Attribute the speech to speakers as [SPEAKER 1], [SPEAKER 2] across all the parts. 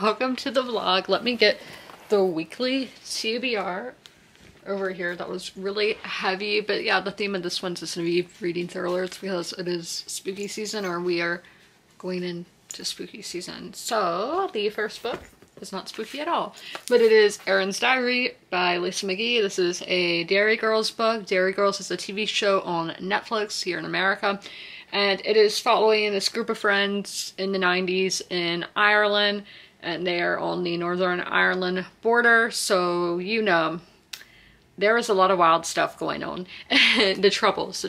[SPEAKER 1] welcome to the vlog. Let me get the weekly TBR over here. That was really heavy, but yeah, the theme of this one's just gonna be reading thrillers because it is spooky season, or we are going into spooky season. So the first book is not spooky at all, but it is Erin's Diary by Lisa McGee. This is a Derry Girls book. Derry Girls is a TV show on Netflix here in America, and it is following this group of friends in the 90s in Ireland, and they are on the Northern Ireland border, so you know there is a lot of wild stuff going on. The Troubles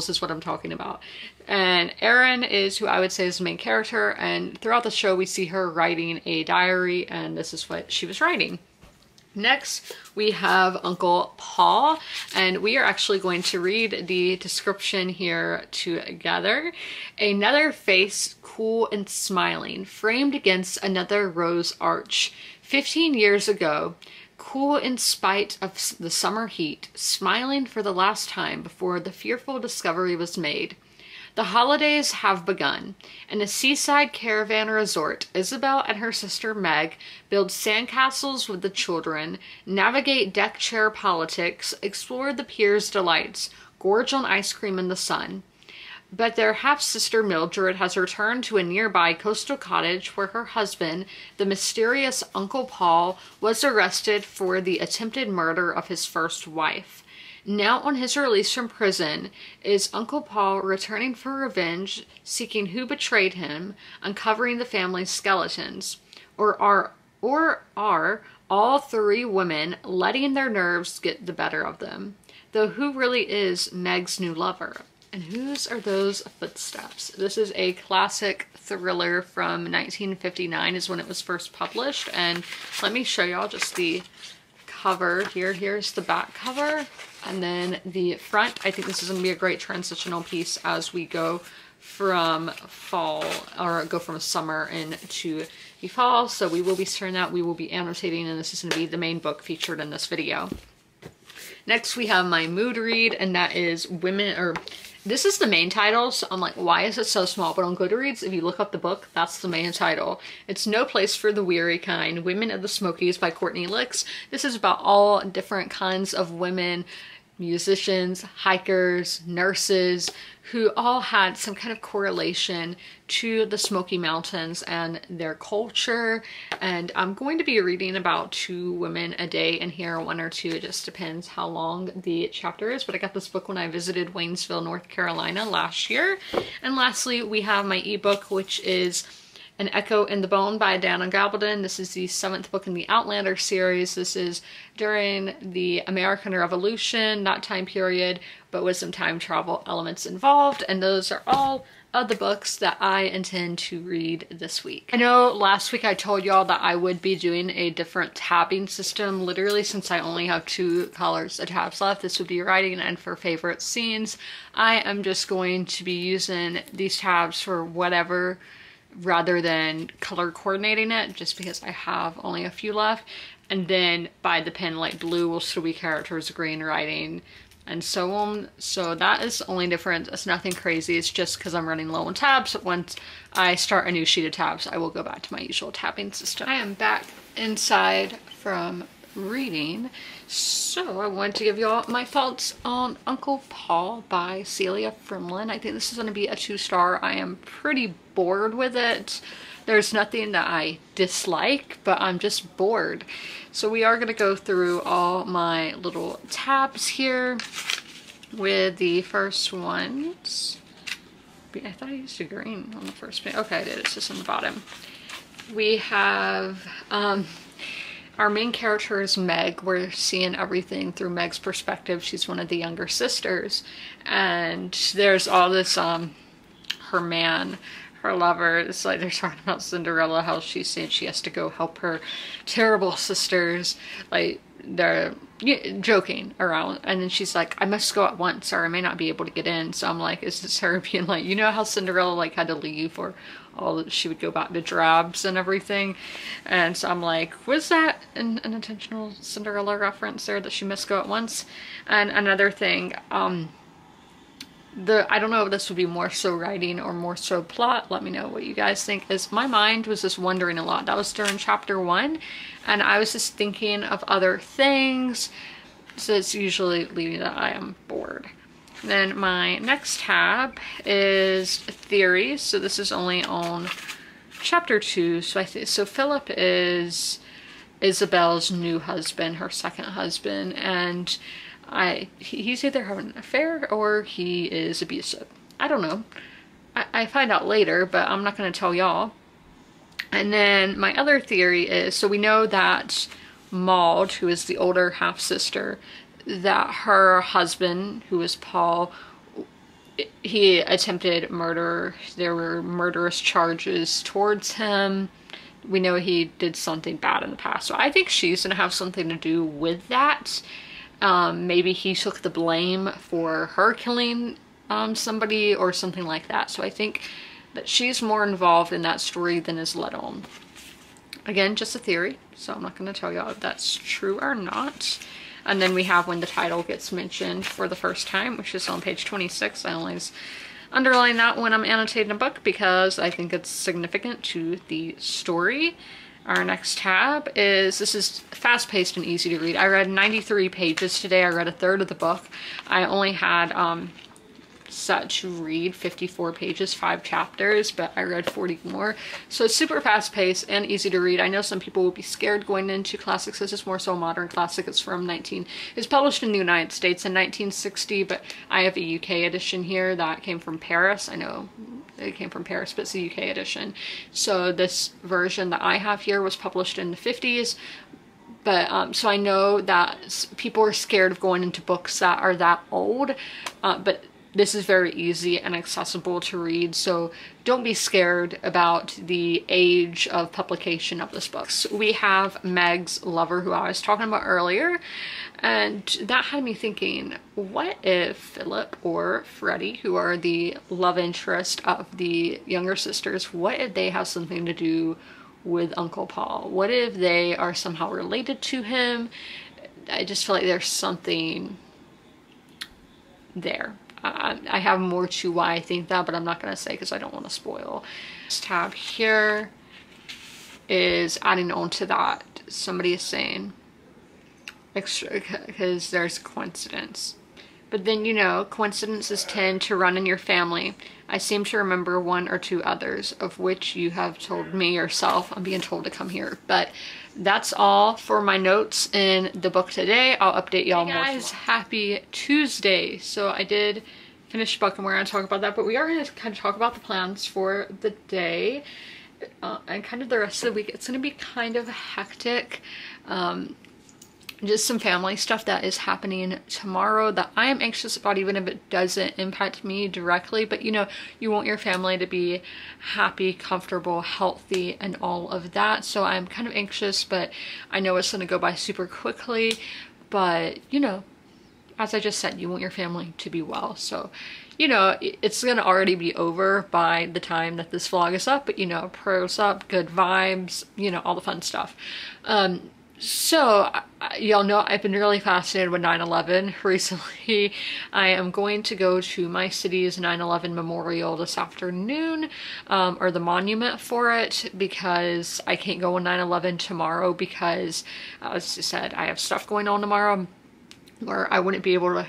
[SPEAKER 1] is what I'm talking about. And Erin is who I would say is the main character, and throughout the show we see her writing a diary, and this is what she was writing. Next, we have Uncle Paul, and we are actually going to read the description here together. Another face, cool and smiling, framed against another rose arch. 15 years ago, cool in spite of the summer heat, smiling for the last time before the fearful discovery was made. The holidays have begun. In a seaside caravan resort, Isabel and her sister Meg build sandcastles with the children, navigate deck chair politics, explore the pier's delights, gorge on ice cream in the sun. But their half-sister Mildred has returned to a nearby coastal cottage where her husband, the mysterious Uncle Paul, was arrested for the attempted murder of his first wife. Now on his release from prison, is Uncle Paul returning for revenge, seeking who betrayed him, uncovering the family's skeletons? Or are all three women letting their nerves get the better of them? Though who really is Meg's new lover? And whose are those footsteps? This is a classic thriller from 1959 is when it was first published. And let me show y'all just the cover here. Here's the back cover. And then the front. I think this is going to be a great transitional piece as we go from fall, or go from summer into the fall. So we will be starting that. We will be annotating, and this is going to be the main book featured in this video. Next, we have my mood read, and that is Women, or this is the main title, so I'm like, why is it so small? But on Goodreads, if you look up the book, that's the main title. It's No Place for the Weary Kind, Women of the Smokies by Courtney Licks. This is about all different kinds of women, musicians, hikers, nurses, who all had some kind of correlation to the Smoky Mountains and their culture. And I'm going to be reading about 2 women a day in here, 1 or 2, it just depends how long the chapter is. But I got this book when I visited Waynesville, North Carolina last year. And lastly, we have my ebook, which is An Echo in the Bone by Dana Gabaldon. This is the 7th book in the Outlander series. This is during the American Revolution, that time period, but with some time travel elements involved. And those are all of the books that I intend to read this week. I know last week I told y'all that I would be doing a different tabbing system. Literally, since I only have 2 colors of tabs left, this would be writing and for favorite scenes. I am just going to be using these tabs for whatever, rather than color coordinating it, just because I have only a few left. And then by the pen, like blue will still be characters, green writing, and so on. So that is the only difference. It's nothing crazy. It's just because I'm running low on tabs. Once I start a new sheet of tabs, I will go back to my usual tabbing system. I am back inside from reading, so I wanted to give y'all my thoughts on Uncle Paul by Celia Fremlin. I think this is going to be a 2-star. I am pretty bored with it. There's nothing that I dislike, but I'm just bored. So we are going to go through all my little tabs here with the first ones. I thought I used a green on the first page. Okay, I did. It's just on the bottom. We have our main character is Meg. We're seeing everything through Meg's perspective. She's one of the younger sisters. And there's all this, her man, her lover, it's like they're talking about Cinderella, how she's saying she has to go help her terrible sisters. Like, they're joking around. And then she's like, I must go at once or I may not be able to get in. So I'm like, is this her being like, you know how Cinderella like had to leave, or all she would go back to Drabs and everything? And so I'm like, was that an intentional Cinderella reference there, that she must go at once? And another thing, I don't know if this would be more so writing or more so plot. Let me know what you guys think. Is my mind was just wandering a lot. That was during chapter 1, and I was just thinking of other things. So it's usually leaving that I am bored. Then my next tab is theories. So this is only on chapter 2. So Philip is Isabel's new husband, her second husband, and he's either having an affair or he is abusive. I don't know. I find out later, but I'm not going to tell y'all. And then my other theory is, so we know that Maud, who is the older half-sister, that her husband, who is Paul, he attempted murder. There were murderous charges towards him. We know he did something bad in the past. So I think she's going to have something to do with that. Maybe he took the blame for her killing somebody or something like that. So I think that she's more involved in that story than is let on. Again, just a theory, so I'm not going to tell y'all if that's true or not. And then we have when the title gets mentioned for the first time, which is on page 26. I always underline that when I'm annotating a book because I think it's significant to the story. Our next tab is, this is fast-paced and easy to read. I read 93 pages today. I read a third of the book. I only had set to read 54 pages, 5 chapters, but I read 40 more. So it's super fast-paced and easy to read. I know some people will be scared going into classics. This is more so a modern classic. It's it's published in the United States in 1960, but I have a UK edition here that came from Paris. I know it came from Paris, but it's a UK edition. So this version that I have here was published in the 50s. But so I know that people are scared of going into books that are that old, but this is very easy and accessible to read, so don't be scared about the age of publication of this book. So we have Meg's lover, who I was talking about earlier, and that had me thinking, what if Philip or Freddie, who are the love interest of the younger sisters, what if they have something to do with Uncle Paul? What if they are somehow related to him? I just feel like there's something there. I have more to why I think that, but I'm not going to say because I don't want to spoil. This tab here is adding on to that. Somebody is saying extra because there's coincidence. But then, you know, coincidences tend to run in your family. I seem to remember 1 or 2 others, of which you have told me yourself. I'm being told to come here. But that's all for my notes in the book today. I'll update y'all more. Hey guys, happy Tuesday. So I did finish the book and we're going to talk about that, but we are going to kind of talk about the plans for the day and kind of the rest of the week. It's going to be kind of hectic. Just some family stuff that is happening tomorrow that I am anxious about, even if it doesn't impact me directly. But you know, you want your family to be happy, comfortable, healthy, and all of that. So I'm kind of anxious, but I know it's going to go by super quickly. But you know, as I just said, you want your family to be well. So, you know, it's going to already be over by the time that this vlog is up. But you know, prayers up, good vibes, you know, all the fun stuff. So, y'all know I've been really fascinated with 9/11 recently. I am going to go to my city's 9/11 memorial this afternoon, or the monument for it, because I can't go on 9/11 tomorrow because, as I said, I have stuff going on tomorrow where I wouldn't be able to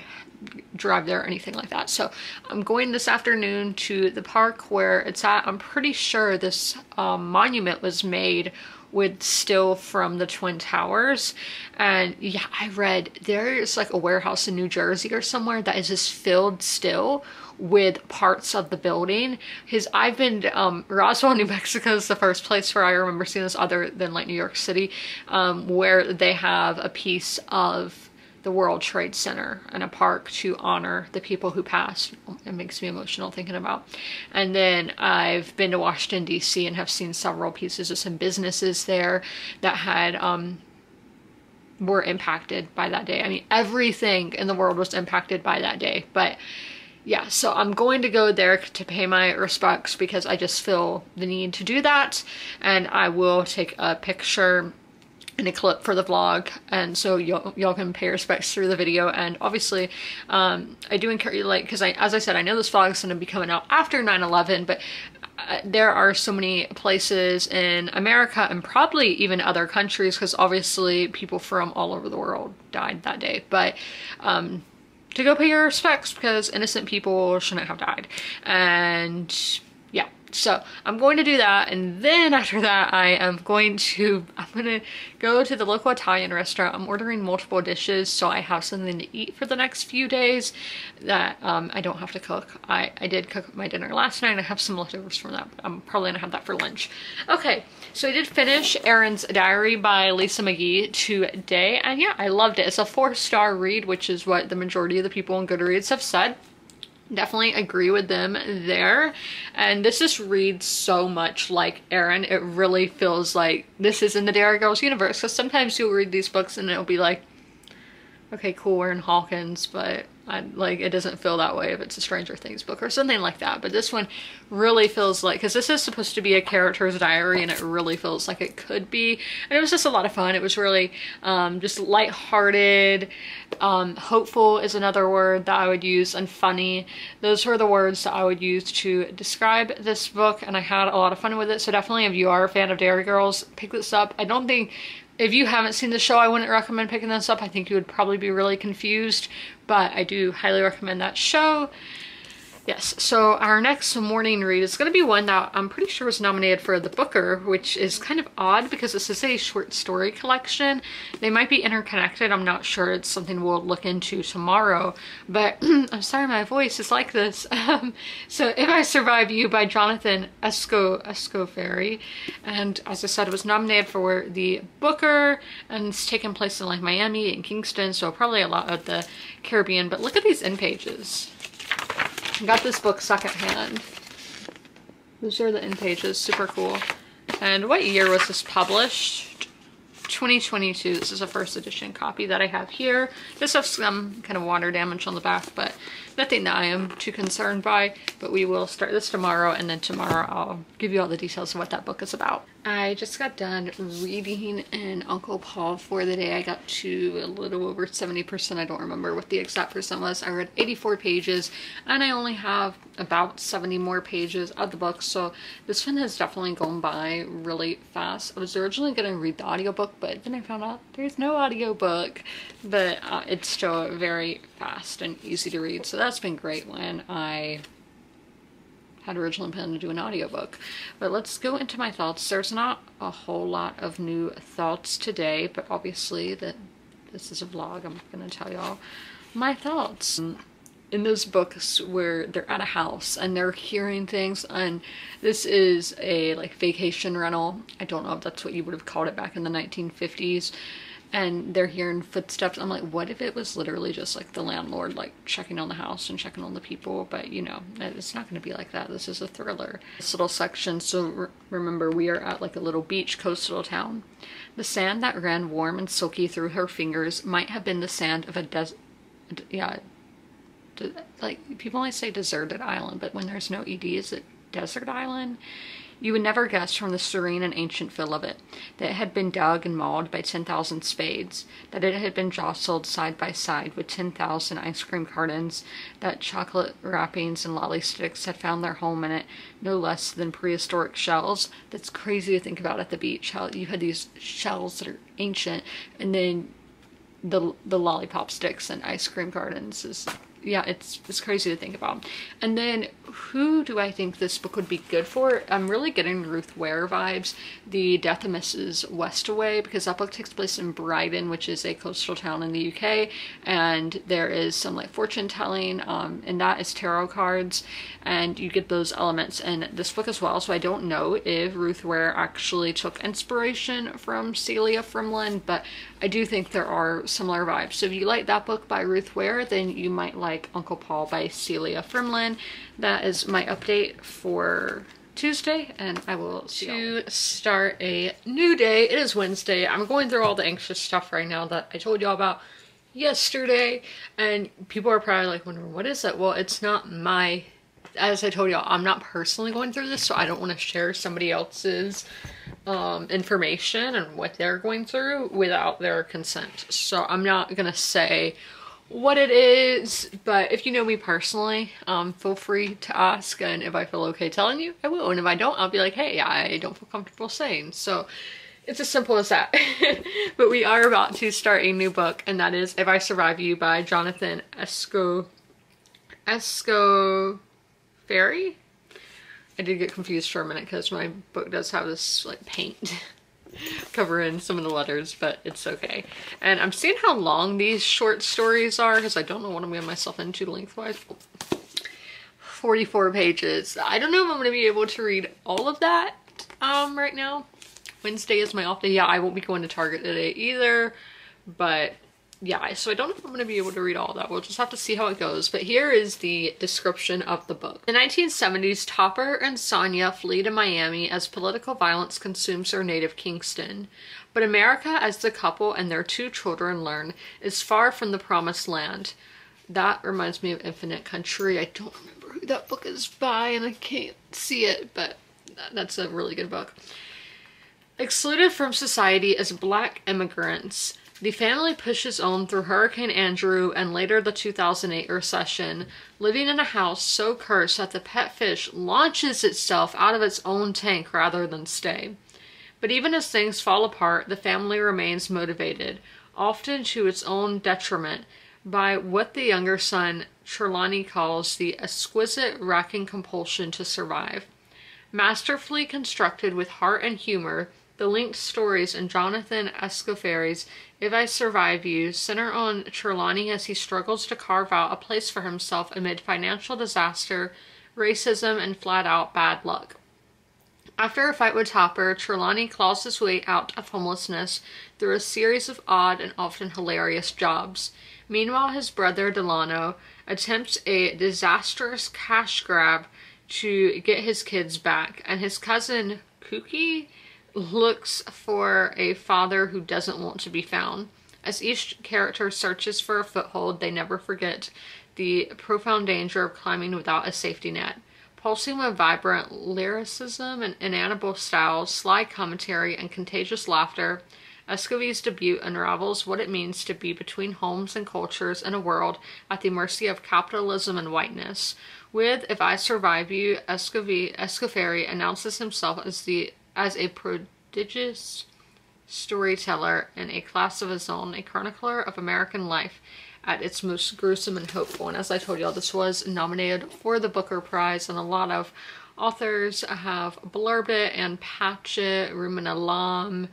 [SPEAKER 1] drive there or anything like that. So I'm going this afternoon to the park where it's at. I'm pretty sure this monument was made with steel from the Twin Towers. And yeah, I read there's like a warehouse in New Jersey or somewhere that is just filled still with parts of the building. Because I've been to Roswell, New Mexico is the first place where I remember seeing this, other than like New York City, where they have a piece of the World Trade Center and a park to honor the people who passed. It makes me emotional thinking about. And then I've been to Washington, D.C. and have seen several pieces of some businesses there that had were impacted by that day. I mean, everything in the world was impacted by that day. But yeah, so I'm going to go there to pay my respects because I just feel the need to do that. And I will take a picture in a clip for the vlog, and so y'all can pay respects through the video. And obviously I do encourage you, like, because as I said, I know this vlog is going to be coming out after 9/11, but there are so many places in America and probably even other countries, because obviously people from all over the world died that day, but to go pay your respects, because innocent people shouldn't have died. And yeah, so I'm going to do that, and then after that I'm gonna go to the local Italian restaurant. I'm ordering multiple dishes so I have something to eat for the next few days that I don't have to cook. I did cook my dinner last night and I have some leftovers from that, but I'm probably gonna have that for lunch. Okay, so I did finish Erin's Diary by Lisa McGee today, and yeah, I loved it. It's a 4-star read, which is what the majority of the people on Goodreads have said. Definitely agree with them there. And this just reads so much like Erin. It really feels like this is in the Derry Girls universe, because sometimes you'll read these books and it'll be like, okay, cool, we're in Hawkins, but it doesn't feel that way if it's a Stranger Things book or something like that. But this one really feels like, because this is supposed to be a character's diary, and it really feels like it could be. And it was just a lot of fun. It was really just lighthearted. Hopeful is another word that I would use, and funny. Those were the words that I would use to describe this book, and I had a lot of fun with it. So definitely, if you are a fan of Derry Girls, pick this up. I don't think, if you haven't seen the show, I wouldn't recommend picking this up. I think you would probably be really confused, but I do highly recommend that show. Yes, so our next morning read is going to be one that I'm pretty sure was nominated for the Booker, which is kind of odd because this is a short story collection. They might be interconnected, I'm not sure. It's something we'll look into tomorrow, but I'm sorry my voice is like this. So If I Survive You by Jonathan Escoffery, and as I said, it was nominated for the Booker, and it's taken place in like Miami and Kingston, so probably a lot of the Caribbean. But look at these end pages. I got this book secondhand. Those are the end pages, super cool. And what year was this published? 2022. This is a first edition copy that I have here. This has some kind of water damage on the back, but nothing that I am too concerned by. But we will start this tomorrow, and then tomorrow I'll give you all the details of what that book is about. I just got done reading in Uncle Paul for the day. I got to a little over 70%. I don't remember what the exact percent was. I read 84 pages, and I only have about 70 more pages of the book, so this one has definitely gone by really fast. I was originally going to read the audiobook, but then I found out there's no audiobook, but it's still very fast and easy to read, so that's been great when I had originally planned to do an audiobook. But let's go into my thoughts. There's not a whole lot of new thoughts today, but obviously this is a vlog, I'm going to tell y'all my thoughts. In those books where they're at a house and they're hearing things, and this is a like vacation rental. I don't know if that's what you would have called it back in the 1950s. And they're hearing footsteps. I'm like, what if it was literally just like the landlord like checking on the house and checking on the people? But you know, it's not going to be like that. This is a thriller. This little section, so remember, we are at like a little beach coastal town. The sand that ran warm and silky through her fingers might have been the sand of a desert. Yeah, like people always say deserted island, but when there's no ed, is it desert island? You would never guess from the serene and ancient feel of it that it had been dug and mauled by 10,000 spades, that it had been jostled side by side with 10,000 ice cream cartons, that chocolate wrappings and lolly sticks had found their home in it, no less than prehistoric shells. That's crazy to think about at the beach, how you had these shells that are ancient, and then the lollipop sticks and ice cream cartons is, yeah, it's crazy to think about. And then who do I think this book would be good for? I'm really getting Ruth Ware vibes. The Death of Mrs. Westaway, because that book takes place in Brighton, which is a coastal town in the UK, and there is some like fortune telling, and that is tarot cards, and you get those elements in this book as well. So I don't know if Ruth Ware actually took inspiration from Celia Frimlin, but I do think there are similar vibes. So if you like that book by Ruth Ware, then you might like Uncle Paul by Celia Frimlin. That is my update for Tuesday, and I will see you. To start a new day, it is Wednesday. I'm going through all the anxious stuff right now that I told y'all about yesterday, and people are probably like wondering, what is that? Well, it's not my as I told y'all, I'm not personally going through this, so I don't want to share somebody else's information and what they're going through without their consent. So I'm not gonna say what it is, but if you know me personally, feel free to ask, and if I feel okay telling you, I will, and if I don't, I'll be like, hey, I don't feel comfortable saying. So it's as simple as that. But we are about to start a new book, and that is If I Survive You by Jonathan Escoffery. I did get confused for a minute because my book does have this like paint covering some of the letters, but it's okay. And I'm seeing how long these short stories are because I don't know what I'm getting myself into lengthwise. 44 pages. I don't know if I'm going to be able to read all of that right now. Wednesday is my off day. Yeah, I won't be going to Target today either, but yeah, so I don't know if I'm going to be able to read all that. We'll just have to see how it goes. But here is the description of the book. In the 1970s, Topper and Sonia flee to Miami as political violence consumes their native Kingston. But America, as the couple and their 2 children learn, is far from the promised land. That reminds me of Infinite Country. I don't remember who that book is by, and I can't see it, but that's a really good book. Excluded from society as Black immigrants, the family pushes on through Hurricane Andrew and later the 2008 recession, living in a house so cursed that the pet fish launches itself out of its own tank rather than stay. But even as things fall apart, the family remains motivated, often to its own detriment, by what the younger son, Trelawney, calls the exquisite racking compulsion to survive. Masterfully constructed with heart and humor, the linked stories in Jonathan Escoffery's If I Survive You center on Trelawney as he struggles to carve out a place for himself amid financial disaster, racism, and flat-out bad luck. After a fight with Topper, Trelawney claws his way out of homelessness through a series of odd and often hilarious jobs. Meanwhile, his brother Delano attempts a disastrous cash grab to get his kids back, and his cousin Kooky looks for a father who doesn't want to be found. As each character searches for a foothold, they never forget the profound danger of climbing without a safety net. Pulsing with vibrant lyricism and inaudible style, sly commentary, and contagious laughter, Escoffery's debut unravels what it means to be between homes and cultures in a world at the mercy of capitalism and whiteness. With If I Survive You, Escoffery announces himself as a prodigious storyteller in a class of his own, a chronicler of American life at its most gruesome and hopeful. And as I told y'all, this was nominated for the Booker Prize, and a lot of authors have blurbed it, and Patchett, Ruben Alam,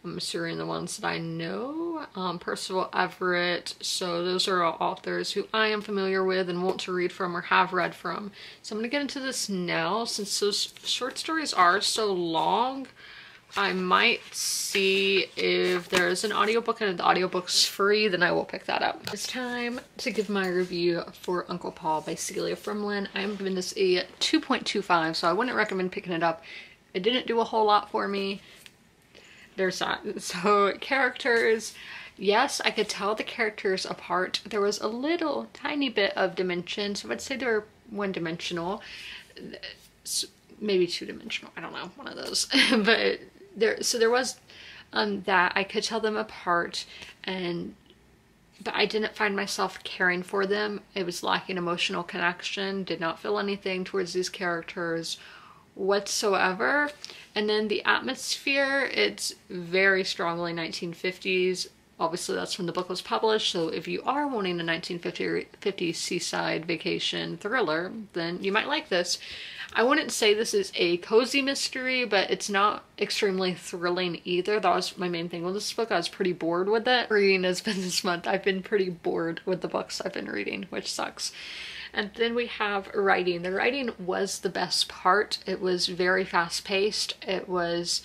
[SPEAKER 1] I'm assuming the ones that I know, Percival Everett. So those are all authors who I am familiar with and want to read from or have read from. So I'm going to get into this now. Since those short stories are so long, I might see if there's an audiobook and the audiobook's free, then I will pick that up. It's time to give my review for Uncle Paul by Celia Fremlin. I am giving this a 2.25, so I wouldn't recommend picking it up. It didn't do a whole lot for me. There's that. So characters, yes, I could tell the characters apart. There was a little tiny bit of dimension, so I'd say they're one-dimensional, maybe two-dimensional, I don't know, one of those. But there was that I could tell them apart, but I didn't find myself caring for them. It was lacking emotional connection, did not feel anything towards these characters whatsoever. And then the atmosphere, it's very strongly 1950s. Obviously that's when the book was published, so if you are wanting a 1950s seaside vacation thriller, then you might like this. I wouldn't say this is a cozy mystery, but it's not extremely thrilling either. That was my main thing with this book. I was pretty bored with it. Reading has been this month. I've been pretty bored with the books I've been reading, which sucks. And then we have writing. The writing was the best part. It was very fast-paced. It was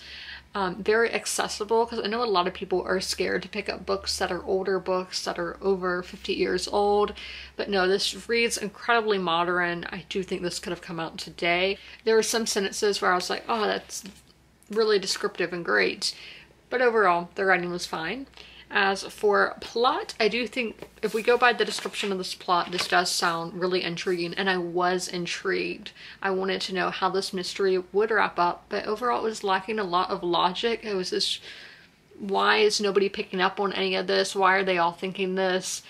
[SPEAKER 1] very accessible, because I know a lot of people are scared to pick up books that are older books that are over 50 years old. But no, this reads incredibly modern. I do think this could have come out today. There were some sentences where I was like, oh, that's really descriptive and great. But overall, the writing was fine. As for plot, I do think if we go by the description of this plot, this does sound really intriguing, and I was intrigued. I wanted to know how this mystery would wrap up, but overall it was lacking a lot of logic. It was this, why is nobody picking up on any of this? Why are they all thinking this?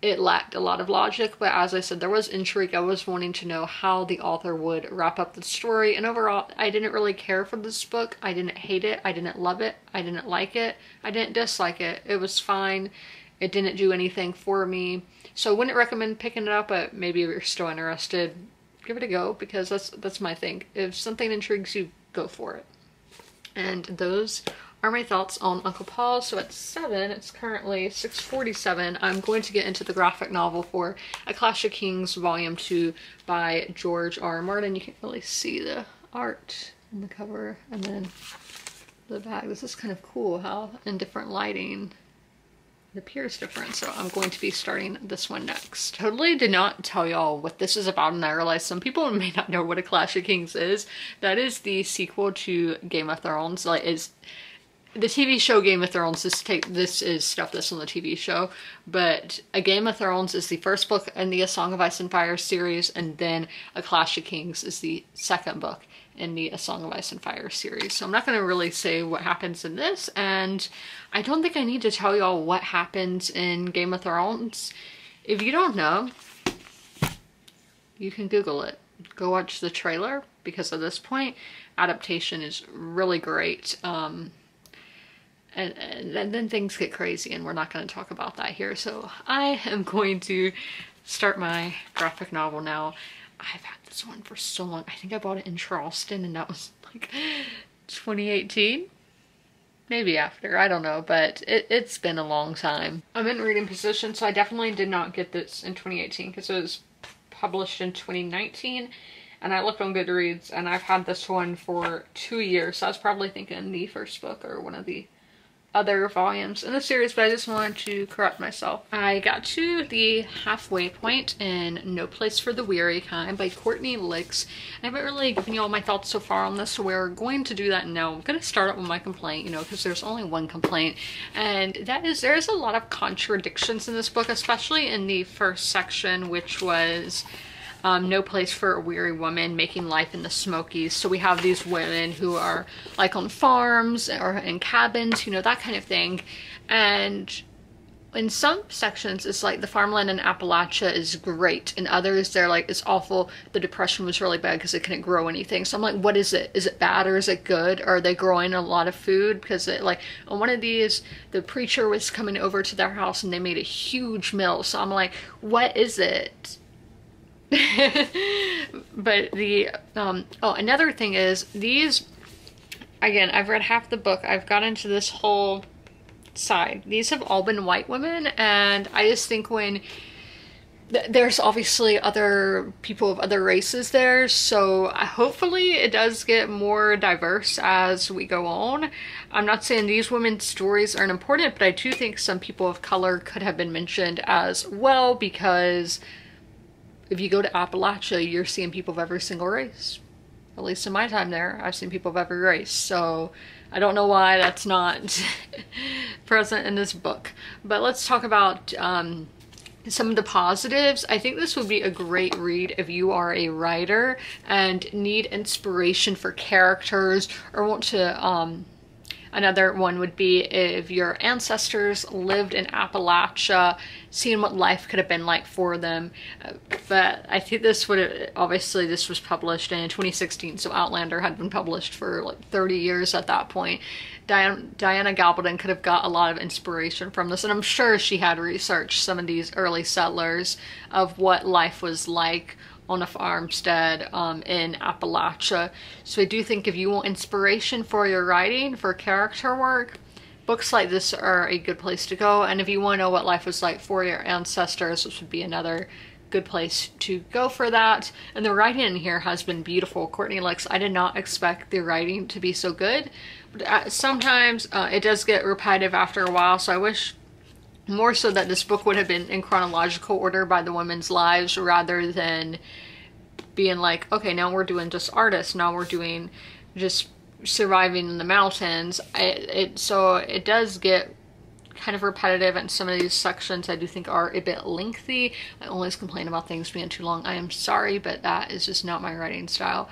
[SPEAKER 1] It lacked a lot of logic, but as I said, there was intrigue. I was wanting to know how the author would wrap up the story, and overall, I didn't really care for this book. I didn't hate it. I didn't love it. I didn't like it. I didn't dislike it. It was fine. It didn't do anything for me. So I wouldn't recommend picking it up, but maybe if you're still interested, give it a go, because that's my thing. If something intrigues you, go for it. And those are my thoughts on Uncle Paul. So at 7, it's currently 6:47. I'm going to get into the graphic novel for A Clash of Kings Volume 2 by George R. Martin. You can't really see the art in the cover, and then the back. This is kind of cool how in different lighting it appears different. So I'm going to be starting this one next. Totally did not tell y'all what this is about, and I realize some people may not know what A Clash of Kings is. That is the sequel to Game of Thrones. Like, is the TV show Game of Thrones. This is stuff that's on the TV show, but A Game of Thrones is the first book in the A Song of Ice and Fire series, and then A Clash of Kings is the second book in the A Song of Ice and Fire series. So I'm not going to really say what happens in this, and I don't think I need to tell y'all what happens in Game of Thrones. If you don't know, you can Google it. Go watch the trailer, because at this point, adaptation is really great. And then things get crazy, and we're not going to talk about that here. So I am going to start my graphic novel now. I've had this one for so long. I think I bought it in Charleston, and that was like 2018. Maybe after, I don't know, but it's been a long time. I'm in reading position, so I definitely did not get this in 2018 because it was published in 2019. And I looked on Goodreads, and I've had this one for 2 years. So I was probably thinking the first book or one of the other volumes in the series, but I just wanted to correct myself. I got to the halfway point in No Place for the Weary Kind by Courtney Licks. I haven't really given you all my thoughts so far on this, so we're going to do that now. I'm going to start out with my complaint, you know, because there's only one complaint, and that is there's a lot of contradictions in this book, especially in the first section, which was No Place for a Weary Woman, Making Life in the Smokies. So we have these women who are like on farms or in cabins, you know, that kind of thing. And in some sections, it's like the farmland in Appalachia is great. In others, they're like, it's awful. The depression was really bad because they couldn't grow anything. So I'm like, what is it? Is it bad or is it good? Or are they growing a lot of food? Because like on one of these, the preacher was coming over to their house and they made a huge meal. So I'm like, what is it? But the another thing is these, again, I've read half the book. I've got into this whole side. These have all been white women, and I just think when there's obviously other people of other races there, so hopefully it does get more diverse as we go on. I'm not saying these women's stories aren't important, but I do think some people of color could have been mentioned as well, because if you go to Appalachia, you're seeing people of every single race. At least in my time there, I've seen people of every race. So I don't know why that's not present in this book. But let's talk about some of the positives. I think this would be a great read if you are a writer and need inspiration for characters, or want to another one would be if your ancestors lived in Appalachia, seeing what life could have been like for them. But I think this would, obviously this was published in 2016, so Outlander had been published for like 30 years at that point. Diana Gabaldon could have got a lot of inspiration from this, and I'm sure she had researched some of these early settlers of what life was like on a farmstead in Appalachia. So I do think if you want inspiration for your writing, for character work, books like this are a good place to go. And if you want to know what life was like for your ancestors, this would be another good place to go for that. And the writing in here has been beautiful. Courtney Licks, I did not expect the writing to be so good, but sometimes it does get repetitive after a while, so I wish more so that this book would have been in chronological order by the women's lives, rather than being like, okay, now we're doing just artists, now we're doing just surviving in the mountains. So it does get kind of repetitive, and some of these sections I do think are a bit lengthy. I always complain about things being too long. I am sorry, but that is just not my writing style.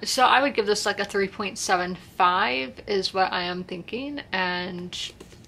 [SPEAKER 1] So I would give this like a 3.75 is what I am thinking. And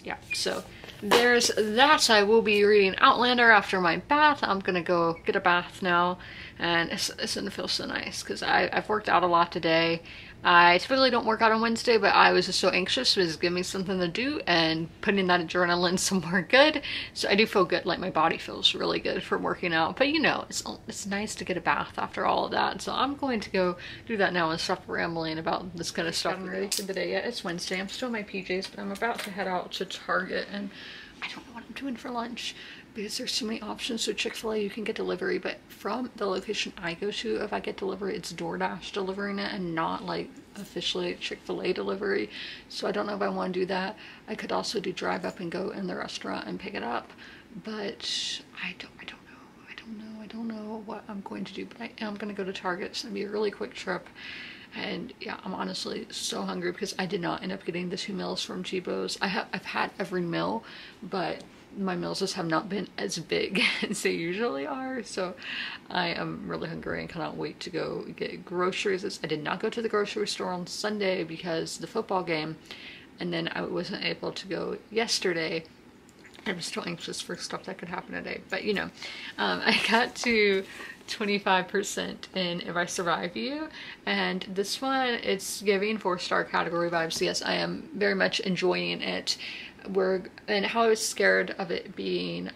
[SPEAKER 1] yeah, so there's that. I will be reading Outlander after my bath. I'm gonna go get a bath now, and it's gonna feel so nice because I've worked out a lot today. I typically don't work out on Wednesday, but I was just so anxious. It was giving me something to do and putting that adrenaline somewhere good. So I do feel good, like my body feels really good from working out. But you know, it's nice to get a bath after all of that. So I'm going to go do that now and stop rambling about this kind of stuff. I'm ready for the day yet. It's Wednesday. I'm still in my PJs, but I'm about to head out to Target, and I don't know what I'm doing for lunch because there's so many options. So Chick-fil-A, you can get delivery, but from the location I go to, if I get delivery, it's DoorDash delivering it and not like officially Chick-fil-A delivery. So I don't know if I want to do that. I could also do drive up and go in the restaurant and pick it up, but I don't know what I'm going to do. But I am going to go to Target. It's going to be a really quick trip. And yeah, I'm honestly so hungry because I did not end up getting the 2 meals from Chibo's. I've had every meal, but my meals just have not been as big as they usually are. So I am really hungry and cannot wait to go get groceries. I did not go to the grocery store on Sunday because the football game, and then I wasn't able to go yesterday. I'm still anxious for stuff that could happen today, but you know, I got to 25% in If I Survive You, and this one, it's giving 4-star category vibes. Yes, I am very much enjoying it. And how I was scared of it being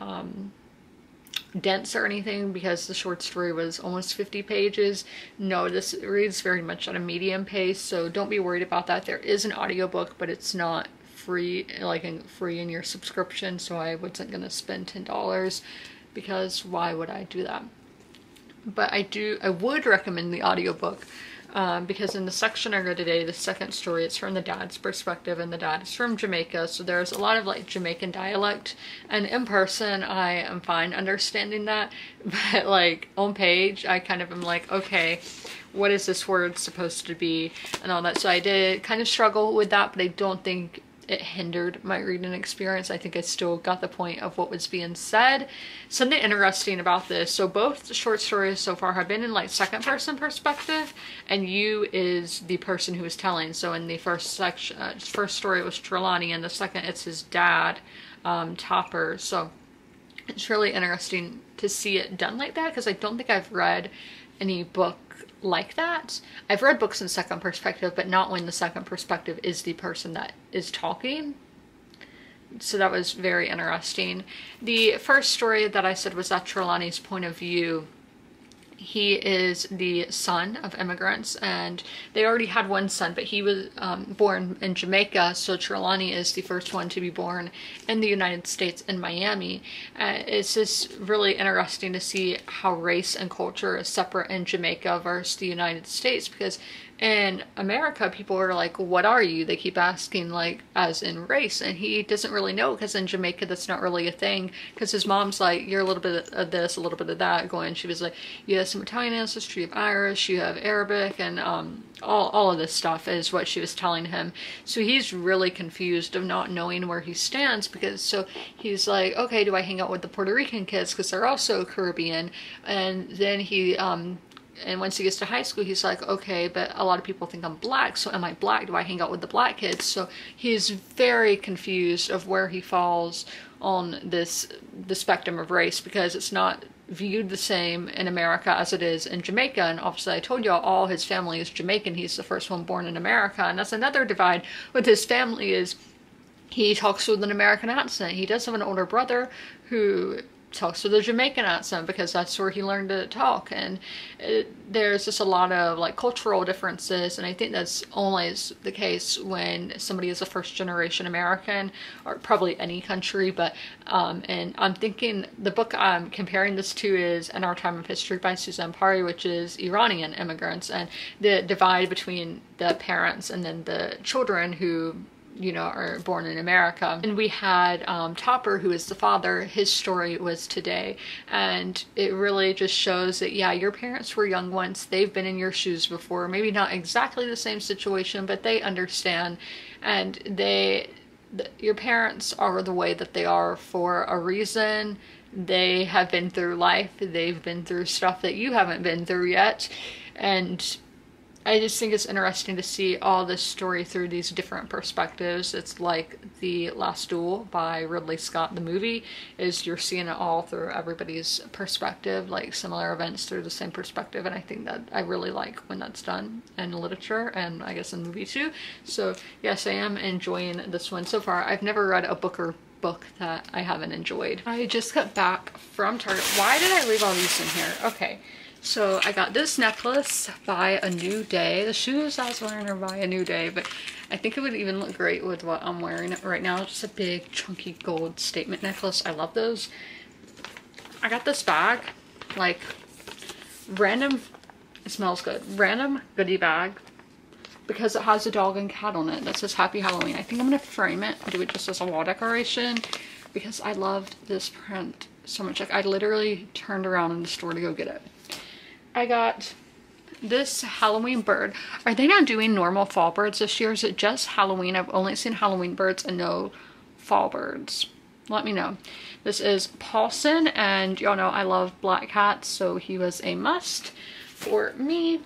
[SPEAKER 1] dense or anything because the short story was almost 50 pages. No, this reads very much at a medium pace, so don't be worried about that. There is an audiobook, but it's not free, like free in your subscription, so I wasn't gonna spend $10 because why would I do that? But I would recommend the audiobook because in the section I read today, the second story, it's from the dad's perspective, and the dad is from Jamaica, so there's a lot of like Jamaican dialect, and in person I am fine understanding that, but like on page I kind of am like, okay, what is this word supposed to be and all that. So I did kind of struggle with that, but I don't think it hindered my reading experience. I think I still got the point of what was being said. Something interesting about this, so both the short stories so far have been in like second person perspective, and you is the person who is telling. So in the first section, first story it was Trelawney, and the second it's his dad, Topper. So it's really interesting to see it done like that because I don't think I've read any book like that. I've read books in second perspective, but not when the second perspective is the person that is talking. So that was very interesting. The first story that I said was that Trelawney's point of view. He is the son of immigrants, and they already had one son, but he was born in Jamaica, so Trelawney is the first one to be born in the United States in Miami. It's just really interesting to see how race and culture is separate in Jamaica versus the United States, because in America, people are like, what are you? They keep asking, like, as in race. And he doesn't really know, because in Jamaica, that's not really a thing. Because his mom's like, you're a little bit of this, a little bit of that. Going, she was like, you have some Italian ancestry, you have Irish, you have Arabic, and all of this stuff is what she was telling him. So he's really confused of not knowing where he stands, because so he's like, okay, do I hang out with the Puerto Rican kids? Because they're also Caribbean. And then he, and once he gets to high school, he's like, okay, but a lot of people think I'm black, so am I black? Do I hang out with the black kids? So he's very confused of where he falls on the spectrum of race, because it's not viewed the same in America as it is in Jamaica. And obviously I told y'all all his family is Jamaican. He's the first one born in America, and that's another divide with his family, is he talks with an American accent. He does have an older brother who talks with a Jamaican accent because that's where he learned to talk, and there's just a lot of like cultural differences, and I think that's always the case when somebody is a first generation American, or probably any country, but and I'm thinking the book I'm comparing this to is In Our Time of History by Suzanne Parry, which is Iranian immigrants, and the divide between the parents and then the children who, you know, are born in America. And we had Topper, who is the father. His story was today, and it really just shows that, yeah, your parents were young once. They've been in your shoes before, maybe not exactly the same situation, but they understand, and they your parents are the way that they are for a reason. They have been through life. They've been through stuff that you haven't been through yet. And I just think it's interesting to see all this story through these different perspectives. It's like The Last Duel by Ridley Scott, the movie, is you're seeing it all through everybody's perspective, like similar events through the same perspective. And I think that I really like when that's done in literature and I guess in movie too. So yes, I am enjoying this one so far. I've never read a book that I haven't enjoyed. I just got back from Target. Why did I leave all these in here? Okay. So I got this necklace by A New Day. The shoes I was wearing are by A New Day, but I think it would even look great with what I'm wearing right now. Just a big chunky gold statement necklace. I love those. I got this bag, like random, it smells good. Random goodie bag because it has a dog and cat on it that says Happy Halloween. I think I'm gonna frame it and do it just as a wall decoration because I loved this print so much. Like I literally turned around in the store to go get it. I got this Halloween bird. Are they not doing normal fall birds this year? Is it just Halloween? I've only seen Halloween birds and no fall birds. Let me know. This is Paulson, and y'all know I love black cats, so he was a must for me.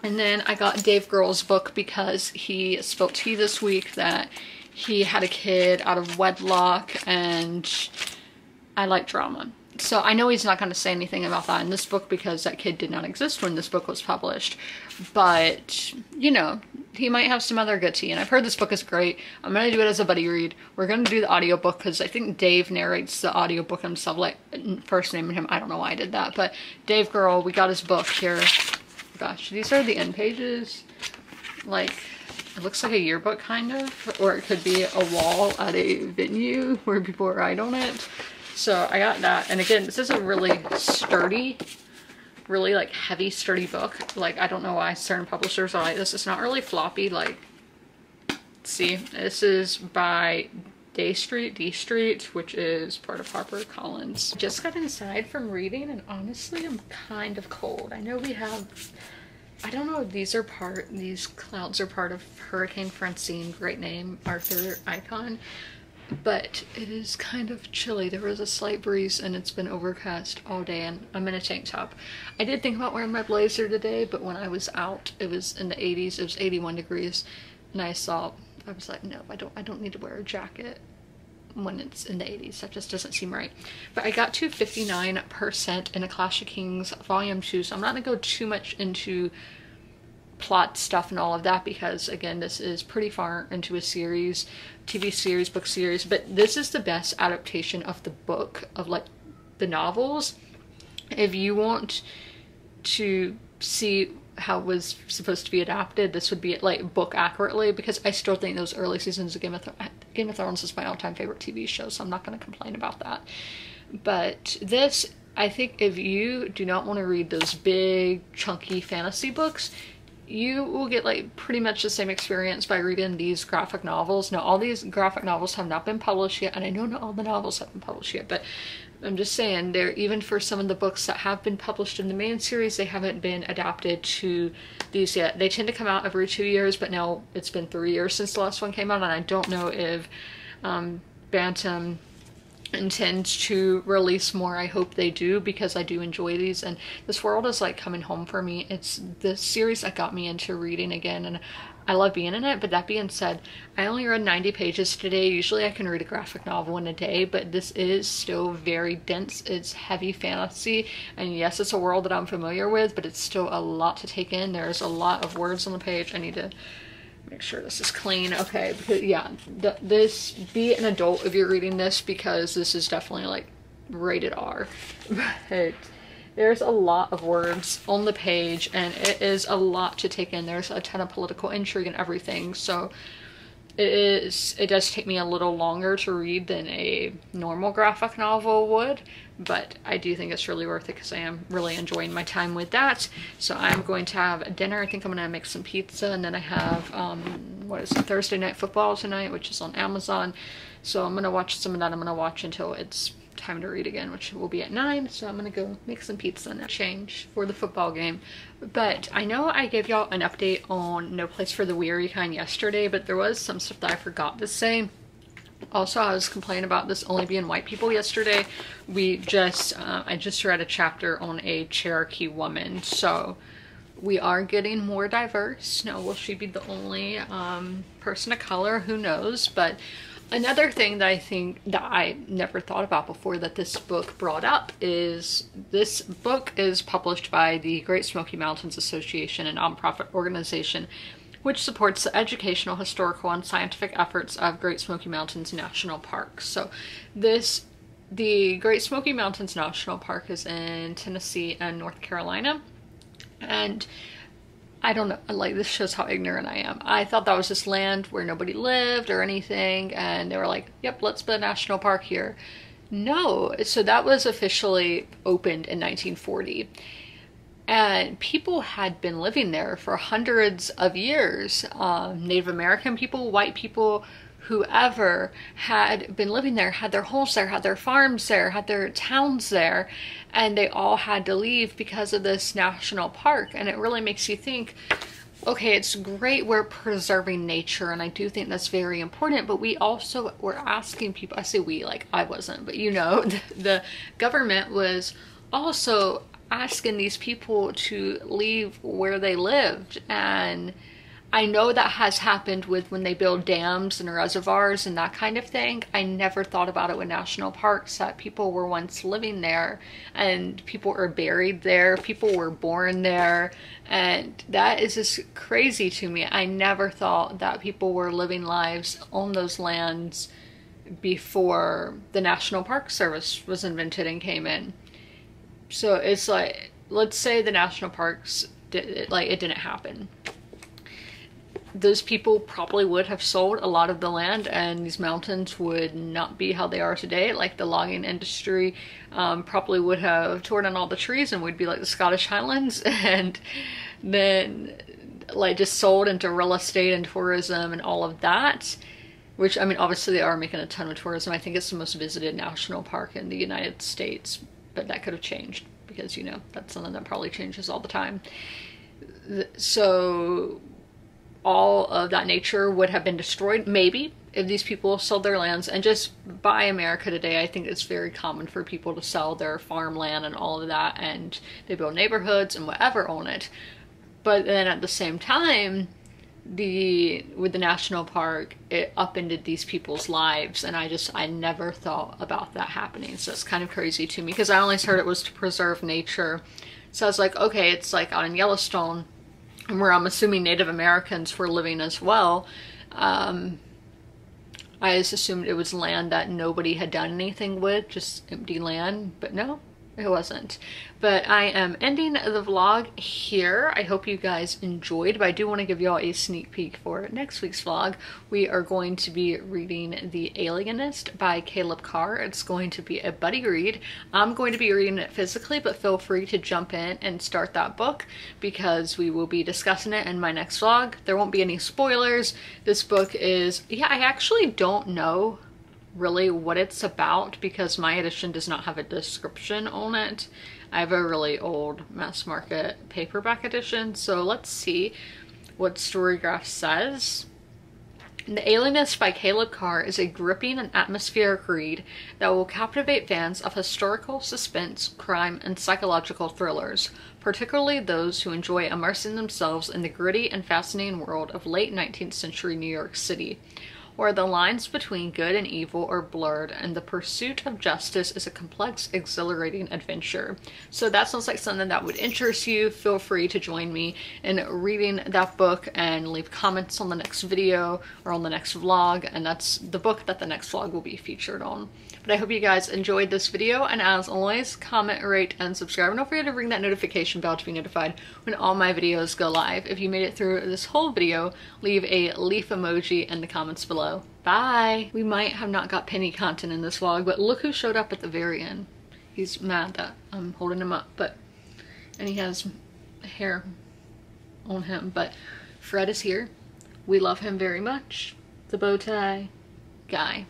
[SPEAKER 1] And then I got Dave Grohl's book because he spilled tea this week that he had a kid out of wedlock, and I like drama. So I know he's not going to say anything about that in this book because that kid did not exist when this book was published. But, you know, he might have some other good tea. And I've heard this book is great. I'm going to do it as a buddy read. We're going to do the audiobook because I think Dave narrates the audiobook himself. Like, first naming him. I don't know why I did that. But Dave Grohl, we got his book here. Gosh, these are the end pages. Like, it looks like a yearbook kind of. Or it could be a wall at a venue where people write on it. So I got that, and again, this is a really sturdy, really like heavy, sturdy book. Like, I don't know why certain publishers are like this. It's not really floppy, like, see, this is by D Street, which is part of HarperCollins. Just got inside from reading, and honestly, I'm kind of cold. I know we have, I don't know if these clouds are part of Hurricane Francine, great name, Arthur icon. But it is kind of chilly. There was a slight breeze and it's been overcast all day, and I'm in a tank top. I did think about wearing my blazer today, but when I was out, it was in the 80s. It was 81 degrees, and I was like, no, I don't need to wear a jacket when it's in the 80s. That just doesn't seem right. But I got to 59% in A Clash of Kings Volume 2, so I'm not gonna go too much into plot stuff and all of that because, again, this is pretty far into a series, TV series, book series, but this is the best adaptation of the book, of like the novels. If you want to see how it was supposed to be adapted, this would be like book accurately, because I still think those early seasons of Game of Thrones is my all-time favorite TV show, so I'm not going to complain about that. But this, I think if you do not want to read those big chunky fantasy books, you will get like pretty much the same experience by reading these graphic novels. Now, all these graphic novels have not been published yet, and I know not all the novels have been published yet, but I'm just saying, they're, even for some of the books that have been published in the main series, they haven't been adapted to these yet. They tend to come out every 2 years, but now it's been 3 years since the last one came out, and I don't know if Bantam intends to release more. I hope they do, because I do enjoy these, and this world is like coming home for me. It's the series that got me into reading again, and I love being in it. But that being said, I only read 90 pages today. Usually I can read a graphic novel in a day, but this is still very dense. It's heavy fantasy, and yes, it's a world that I'm familiar with, but it's still a lot to take in. There's a lot of words on the page. I need to make sure this is clean. Okay, because yeah, this, be an adult if you're reading this, because this is definitely like rated R. But there's a lot of words on the page, and it is a lot to take in. There's a ton of political intrigue and everything, so it does take me a little longer to read than a normal graphic novel would, but I do think it's really worth it because I am really enjoying my time with that. So I'm going to have dinner. I think I'm going to make some pizza, and then I have what is it, Thursday Night Football tonight, which is on Amazon. So I'm going to watch some of that. I'm going to watch until it's time to read again, which will be at 9. So I'm going to go make some pizza and change for the football game. But I know I gave y'all an update on No Place for the Weary Kind yesterday, but there was some stuff that I forgot to say. Also, I was complaining about this only being white people yesterday. I just read a chapter on a Cherokee woman, so we are getting more diverse. Now, will she be the only person of color? Who knows? But another thing that I think that I never thought about before that this book brought up is this book is published by the Great Smoky Mountains Association, a nonprofit organization which supports the educational, historical, and scientific efforts of Great Smoky Mountains National Park. So the Great Smoky Mountains National Park is in Tennessee and North Carolina. And I don't know, like, this shows how ignorant I am. I thought that was just land where nobody lived or anything, and they were like, yep, let's put a national park here. No, so that was officially opened in 1940. And people had been living there for hundreds of years. Native American people, white people, whoever had been living there, had their homes there, had their farms there, had their towns there, and they all had to leave because of this national park. And it really makes you think, okay, it's great we're preserving nature, and I do think that's very important, but we also were asking people, I say we, like I wasn't, but you know, the government was also asking these people to leave where they lived. And I know that has happened with when they build dams and reservoirs and that kind of thing. I never thought about it with national parks, that people were once living there and people are buried there, people were born there, and that is just crazy to me. I never thought that people were living lives on those lands before the National Park Service was invented and came in. So it's like, let's say the national parks it didn't happen. Those people probably would have sold a lot of the land, and these mountains would not be how they are today. Like, the logging industry probably would have torn down all the trees and would be like the Scottish Highlands, and then like just sold into real estate and tourism and all of that. Which, I mean, obviously they are making a ton of tourism. I think it's the most visited national park in the United States. But that could have changed because, you know, that's something that probably changes all the time. So all of that nature would have been destroyed, maybe, if these people sold their lands. And just by America today, I think it's very common for people to sell their farmland and all of that, and they build neighborhoods and whatever on it. But then at the same time, with the national park, it upended these people's lives, and I never thought about that happening. So it's kind of crazy to me because I always heard it was to preserve nature. So I was like, okay, it's like out in Yellowstone, where I'm assuming Native Americans were living as well. I just assumed it was land that nobody had done anything with, just empty land, but no, it wasn't. But I am ending the vlog here. I hope you guys enjoyed, but I do want to give y'all a sneak peek for next week's vlog. We are going to be reading The Alienist by Caleb Carr. It's going to be a buddy read. I'm going to be reading it physically, but feel free to jump in and start that book because we will be discussing it in my next vlog. There won't be any spoilers. This book is, yeah, I actually don't know really what it's about because my edition does not have a description on it. I have a really old mass market paperback edition, so let's see what Storygraph says. The Alienist by Caleb Carr is a gripping and atmospheric read that will captivate fans of historical, suspense, crime, and psychological thrillers, particularly those who enjoy immersing themselves in the gritty and fascinating world of late 19th century New York City, where the lines between good and evil are blurred and the pursuit of justice is a complex, exhilarating adventure. So that sounds like something that would interest you. Feel free to join me in reading that book and leave comments on the next video or on the next vlog, and that's the book that the next vlog will be featured on. But I hope you guys enjoyed this video, and as always, comment, rate, and subscribe. And don't forget to ring that notification bell to be notified when all my videos go live. If you made it through this whole video, leave a leaf emoji in the comments below. Bye! We might have not got penny content in this vlog, but look who showed up at the very end. He's mad that I'm holding him up, and he has hair on him, but Fred is here. We love him very much. The bow tie guy.